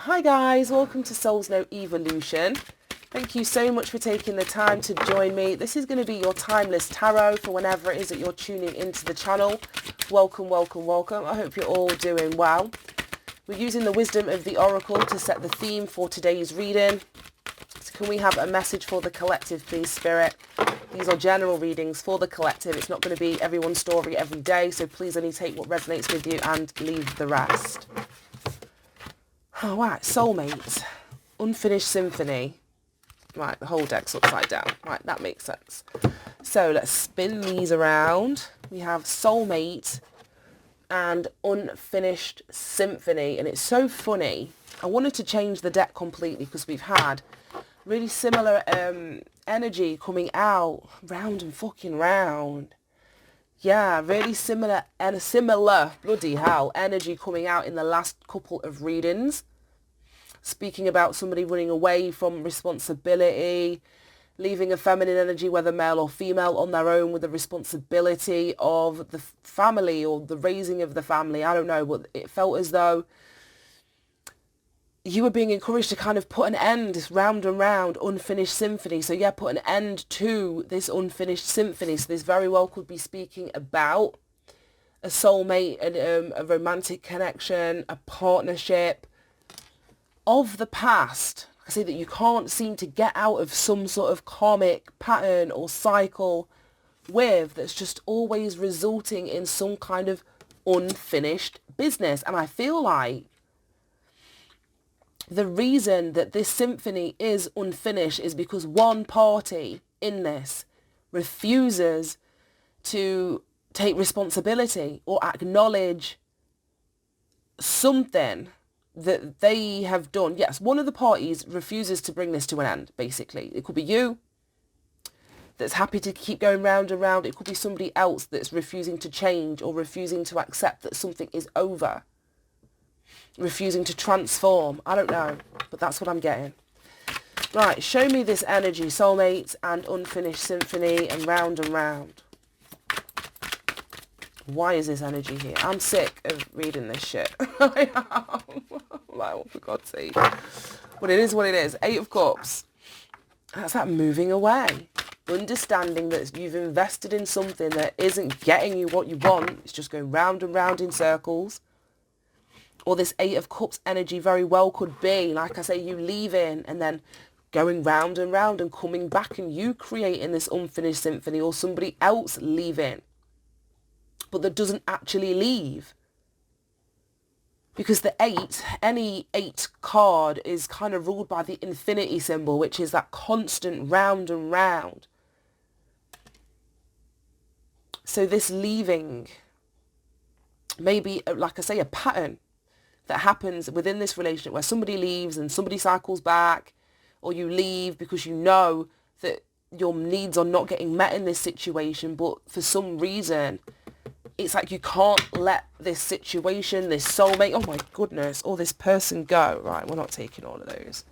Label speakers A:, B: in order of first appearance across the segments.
A: Hi guys, welcome to Soul's No Evolution. Thank you so much for taking the time to join me. This is going to be your timeless tarot for whenever it is that you're tuning into the channel. Welcome, welcome, welcome. I hope you're all doing well. We're using the wisdom of the oracle to set the theme for today's reading. So can we have a message for the collective, please, Spirit? These are general readings for the collective. It's not going to be everyone's story every day, so please only take what resonates with you and leave the rest. Oh, right, soulmate, unfinished symphony. Right, the whole deck's upside down. Right, that makes sense. So let's spin these around. We have soulmate and unfinished symphony. And it's so funny. I wanted to change the deck completely because we've had really similar energy coming out round and fucking round. Yeah, really similar and similar, bloody hell, energy coming out in the last couple of readings. Speaking about somebody running away from responsibility, leaving a feminine energy, whether male or female, on their own with the responsibility of the family or the raising of the family. I don't know, but it felt as though you were being encouraged to kind of put an end, round and round, unfinished symphony. So yeah, put an end to this unfinished symphony. So this very well could be speaking about a soulmate, and a romantic connection, a partnership of the past. I say that you can't seem to get out of some sort of karmic pattern or cycle with, that's just always resulting in some kind of unfinished business. And I feel like the reason that this symphony is unfinished is because one party in this refuses to take responsibility or acknowledge something that they have done. Yes, one of the parties refuses to bring this to an end, basically. It could be you that's happy to keep going round and round. It could be somebody else that's refusing to change or refusing to accept that something is over. Refusing to transform. I don't know, but that's what I'm getting. Right, show me this energy, soulmate and unfinished symphony and round and round. Why is this energy here? I'm sick of reading this shit. I am. Like, oh, for God's sake. But it is what it is. 8 of Cups. That's that moving away. Understanding that you've invested in something that isn't getting you what you want. It's just going round and round in circles. Or this 8 of Cups energy very well could be, like I say, you leaving and then going round and round and coming back and you creating this unfinished symphony, or somebody else leaving, but that doesn't actually leave. Because the 8, any 8 card is kind of ruled by the infinity symbol, which is that constant round and round. So this leaving may be, like I say, a pattern that happens within this relationship where somebody leaves and somebody cycles back, or you leave because you know that your needs are not getting met in this situation, but for some reason it's like you can't let this situation, this soulmate, oh my goodness, or this person go. Right, we're not taking all of those.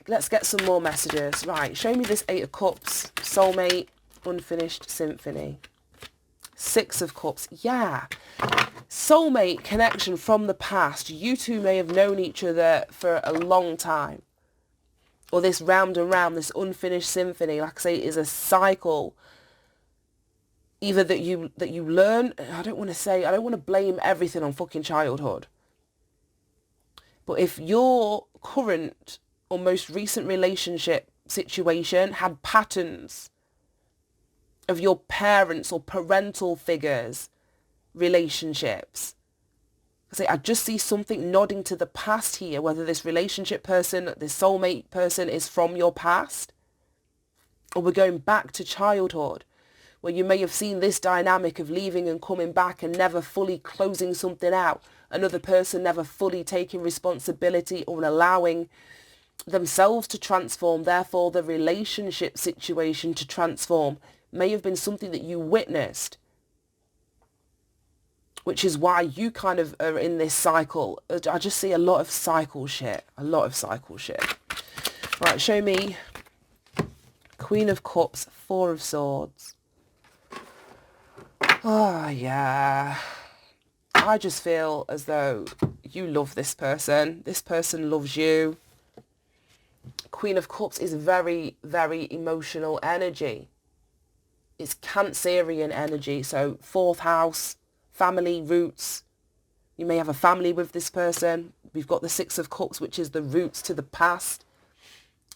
A: Let's get some more messages. Right, show me this 8 of Cups, soulmate, unfinished symphony. 6 of Cups, yeah. Soulmate connection from the past. You two may have known each other for a long time. Or this round and round, this unfinished symphony, like I say, is a cycle. Either that you learn, I don't want to blame everything on fucking childhood. But if your current or most recent relationship situation had patterns of your parents or parental figures, relationships, I just see something nodding to the past here, whether this relationship person, this soulmate person is from your past, or we're going back to childhood, where you may have seen this dynamic of leaving and coming back and never fully closing something out, another person never fully taking responsibility or allowing themselves to transform, therefore the relationship situation to transform may have been something that you witnessed, which is why you kind of are in this cycle. I just see a lot of cycle shit. Right, show me Queen of Cups, 4 of Swords. Oh, yeah. I just feel as though you love this person. This person loves you. Queen of Cups is very, very emotional energy. It's Cancerian energy. So 4th house, family, roots. You may have a family with this person. We've got the 6 of Cups, which is the roots to the past.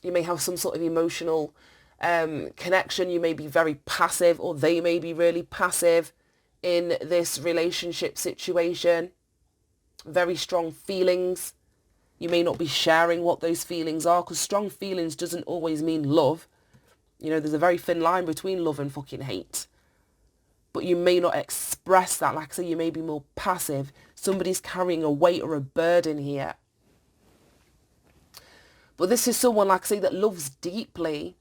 A: You may have some sort of emotional connection. You may be very passive, or they may be really passive in this relationship situation. Very strong feelings. You may not be sharing what those feelings are, because strong feelings doesn't always mean love. You know, there's a very thin line between love and fucking hate. But you may not express that. Like I say, you may be more passive. Somebody's carrying a weight or a burden here. But this is someone, like I say, that loves deeply.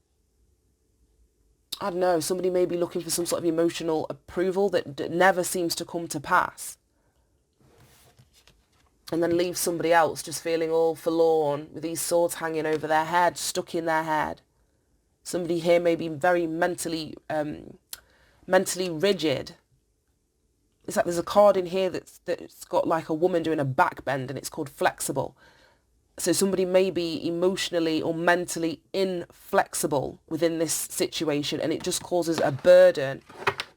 A: I don't know, somebody may be looking for some sort of emotional approval that never seems to come to pass. And then leaves somebody else just feeling all forlorn with these swords hanging over their head, stuck in their head. Somebody here may be very mentally rigid. It's like there's a card in here that's got like a woman doing a back bend, and it's called flexible. So somebody may be emotionally or mentally inflexible within this situation, and it just causes a burden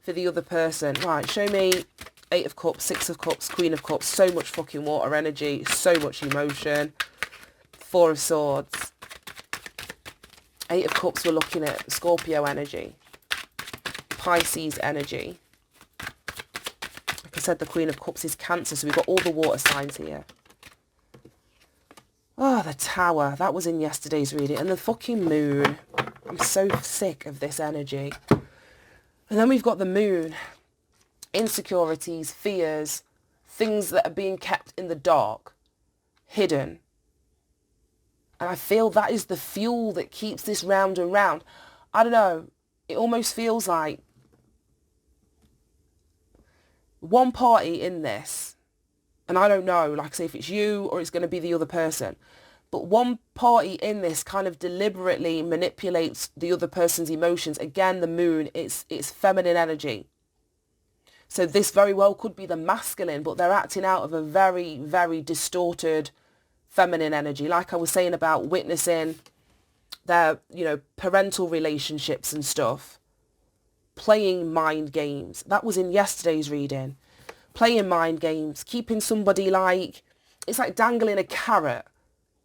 A: for the other person. Right, show me 8 of Cups, 6 of Cups, Queen of Cups. So much fucking water energy, so much emotion. 4 of Swords. 8 of Cups, we're looking at Scorpio energy. Pisces energy. Like I said, the Queen of Cups is Cancer, so we've got all the water signs here. Oh, the Tower. That was in yesterday's reading. And the fucking Moon. I'm so sick of this energy. And then we've got the Moon. Insecurities, fears, things that are being kept in the dark, hidden. And I feel that is the fuel that keeps this round and round. I don't know. It almost feels like one party in this, and I don't know, like I say, if it's you or it's going to be the other person, but one party in this kind of deliberately manipulates the other person's emotions. Again, the Moon, it's feminine energy. So this very well could be the masculine, but they're acting out of a very, very distorted feminine energy. Like I was saying about witnessing their, you know, parental relationships and stuff. Playing mind games. That was in yesterday's reading. Playing mind games, keeping somebody like, it's like dangling a carrot.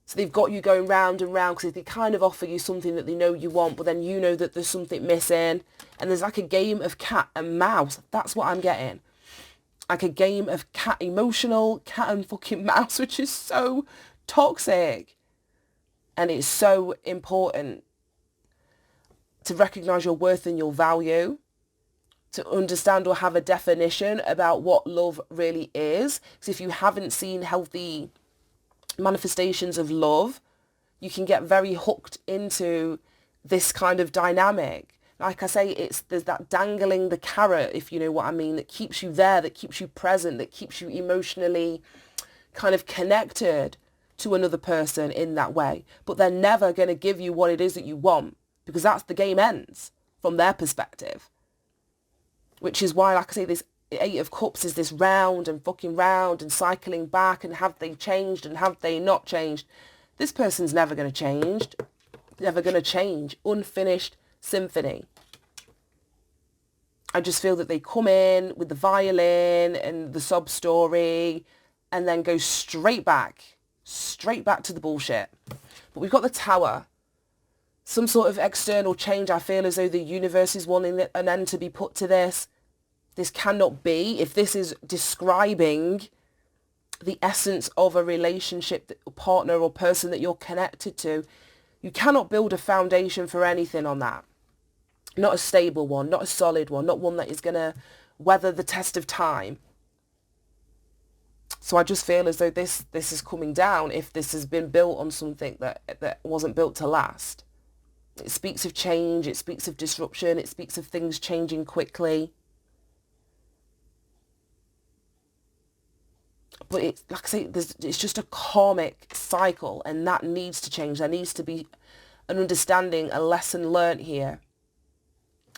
A: So they've got you going round and round because they kind of offer you something that they know you want, but then you know that there's something missing. And there's like a game of cat and mouse. That's what I'm getting. Like a game of emotional cat and fucking mouse, which is so toxic. And it's so important to recognize your worth and your value, to understand or have a definition about what love really is. Because if you haven't seen healthy manifestations of love, you can get very hooked into this kind of dynamic. Like I say, there's that dangling the carrot, if you know what I mean, that keeps you there, that keeps you present, that keeps you emotionally kind of connected to another person in that way. But they're never going to give you what it is that you want, because that's the game ends from their perspective. Which is why, like I say, this 8 of Cups is this round and fucking round and cycling back, and have they changed and have they not changed? This person's never going to change. Never going to change. Unfinished symphony. I just feel that they come in with the violin and the sob story and then go straight back to the bullshit. But we've got the Tower. Some sort of external change. I feel as though the universe is wanting an end to be put to this. This cannot be. If this is describing the essence of a relationship, partner or person that you're connected to, you cannot build a foundation for anything on that. Not a stable one, not a solid one, not one that is going to weather the test of time. So I just feel as though this is coming down if this has been built on something that wasn't built to last. It speaks of change, it speaks of disruption, it speaks of things changing quickly. But it's, like I say, it's just a karmic cycle, and that needs to change. There needs to be an understanding, a lesson learnt here.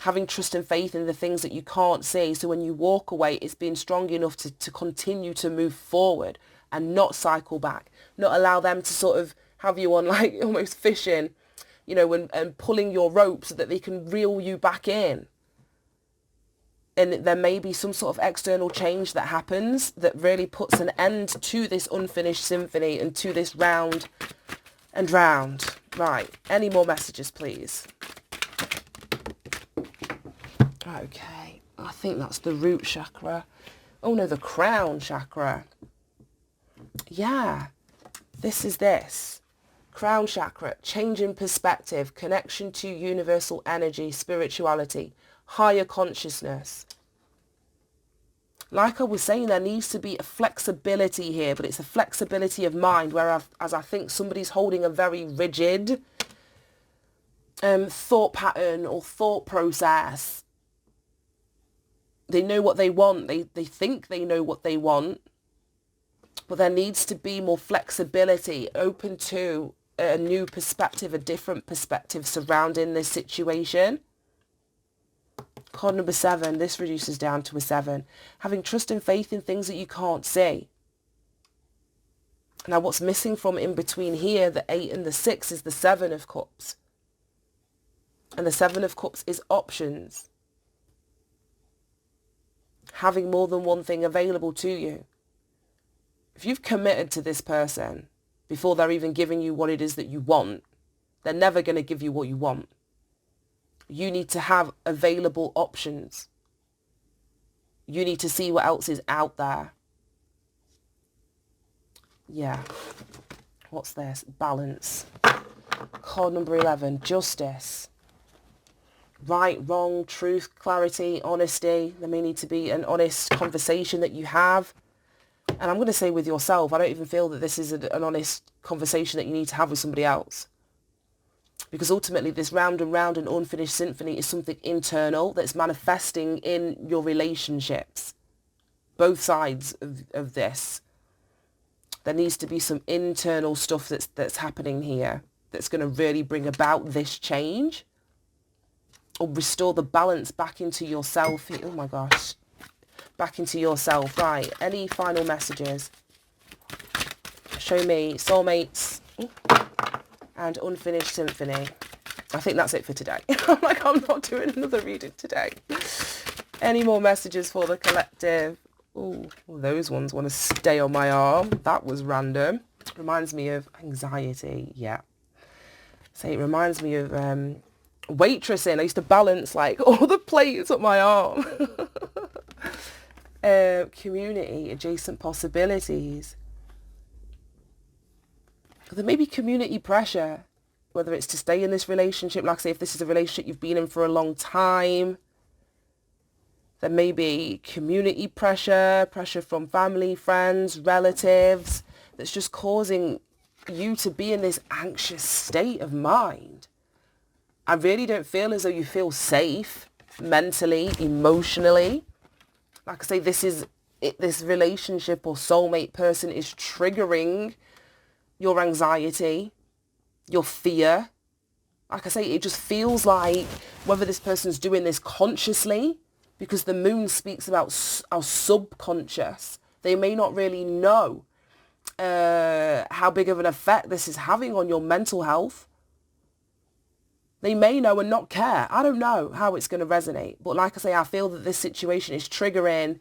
A: Having trust and faith in the things that you can't see. So when you walk away, it's being strong enough to continue to move forward and not cycle back, not allow them to sort of have you on like almost fishing, you know, and pulling your rope so that they can reel you back in. And there may be some sort of external change that happens that really puts an end to this unfinished symphony and to this round and round. Right, any more messages, please? Okay, I think that's the root chakra. Oh no, the crown chakra. Yeah, this is this. Crown chakra, change in perspective, connection to universal energy, spirituality, higher consciousness. Like I was saying, there needs to be a flexibility here, but it's a flexibility of mind, whereas I think somebody's holding a very rigid thought pattern or thought process. They know what they want. They think they know what they want, but there needs to be more flexibility, open to a new perspective, a different perspective surrounding this situation. Card number 7, this reduces down to a 7. Having trust and faith in things that you can't see. Now what's missing from in between here, the 8 and the 6, is the 7 of Cups. And the 7 of Cups is options. Having more than one thing available to you. If you've committed to this person before they're even giving you what it is that you want, they're never going to give you what you want. You need to have available options. You need to see what else is out there. Yeah. What's this? Balance. Card number 11, justice. Right, wrong, truth, clarity, honesty. There may need to be an honest conversation that you have. And I'm going to say with yourself, I don't even feel that this is an honest conversation that you need to have with somebody else. Because ultimately this round and round and unfinished symphony is something internal that's manifesting in your relationships. Both sides of this. There needs to be some internal stuff that's happening here that's going to really bring about this change. Or restore the balance back into yourself. Oh my gosh. Back into yourself. Right. Any final messages? Show me soulmates. Ooh. And unfinished symphony. I think that's it for today. I'm like, I'm not doing another reading today. Any more messages for the collective? Oh, those ones want to stay on my arm. That was random. Reminds me of anxiety. Yeah. So it reminds me of waitressing. I used to balance like all the plates on my arm. Community, adjacent possibilities. There may be community pressure, whether it's to stay in this relationship. Like I say, if this is a relationship you've been in for a long time, there may be community pressure, pressure from family, friends, relatives, that's just causing you to be in this anxious state of mind. I really don't feel as though you feel safe mentally, emotionally. Like I say, this relationship or soulmate person is triggering your anxiety, your fear. Like I say, it just feels like whether this person's doing this consciously, because the moon speaks about our subconscious. They may not really know how big of an effect this is having on your mental health. They may know and not care. I don't know how it's going to resonate. But like I say, I feel that this situation is triggering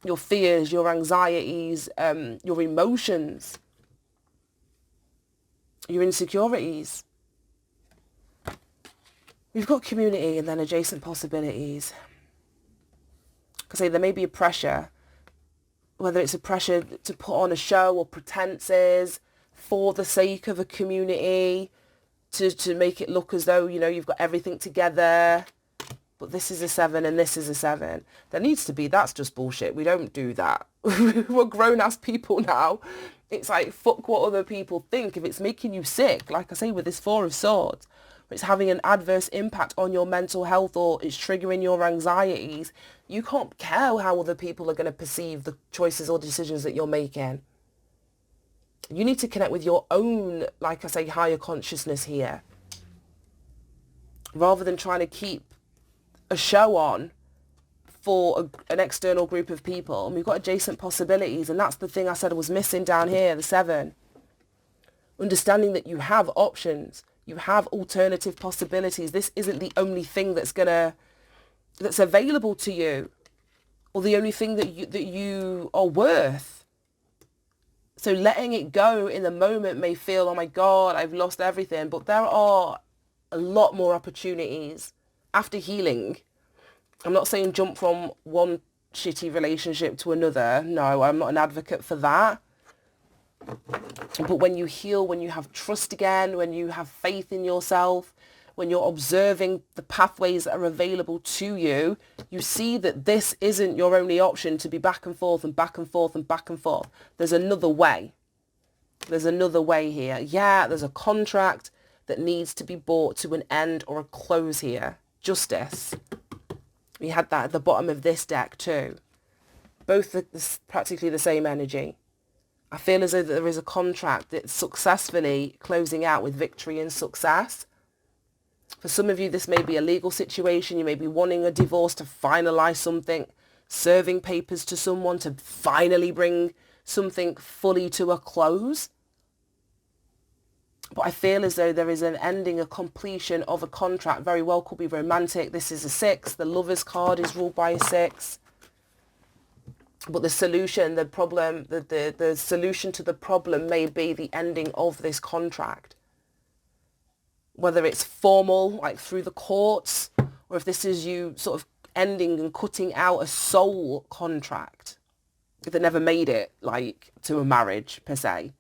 A: your fears, your anxieties, your emotions, your insecurities. We've got community and then adjacent possibilities. Because there may be a pressure, whether it's a pressure to put on a show or pretenses for the sake of a community, to make it look as though, you know, you've got everything together. But this is a 7 and this is a 7. There needs to be, that's just bullshit. We don't do that. We're grown-ass people now. It's like, fuck what other people think. If it's making you sick, like I say with this 4 of Swords, it's having an adverse impact on your mental health or it's triggering your anxieties, you can't care how other people are going to perceive the choices or decisions that you're making. You need to connect with your own, like I say, higher consciousness here. Rather than trying to keep a show on for an external group of people, and we've got adjacent possibilities, and that's the thing I said was missing down here, the 7. Understanding that you have options, you have alternative possibilities. This isn't the only thing that's available to you, or the only thing that you are worth. So letting it go in the moment may feel, oh my God, I've lost everything, but there are a lot more opportunities after healing. I'm not saying jump from one shitty relationship to another. No, I'm not an advocate for that. But when you heal, when you have trust again, when you have faith in yourself, when you're observing the pathways that are available to you, you see that this isn't your only option to be back and forth and back and forth and back and forth. There's another way. There's another way here. Yeah, there's a contract that needs to be brought to an end or a close here. Justice. We had that at the bottom of this deck too. Both are practically the same energy. I feel as though there is a contract that's successfully closing out with victory and success. For some of you, this may be a legal situation. You may be wanting a divorce to finalize something, serving papers to someone to finally bring something fully to a close. But I feel as though there is an ending, a completion of a contract. Very well could be romantic. This is a 6. The Lover's card is ruled by a 6. But the solution, the problem, the solution to the problem may be the ending of this contract. Whether it's formal, like through the courts, or if this is you sort of ending and cutting out a soul contract that never made it, like, to a marriage, per se.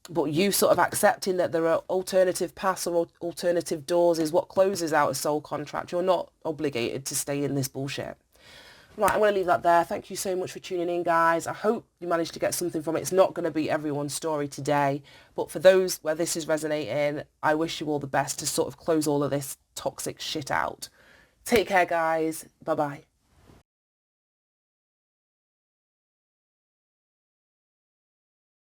A: But you sort of accepting that there are alternative paths or alternative doors is what closes out a soul contract. You're not obligated to stay in this bullshit. Right, I'm going to leave that there. Thank you so much for tuning in, guys. I hope you managed to get something from it. It's not going to be everyone's story today. But for those where this is resonating, I wish you all the best to sort of close all of this toxic shit out. Take care, guys. Bye-bye.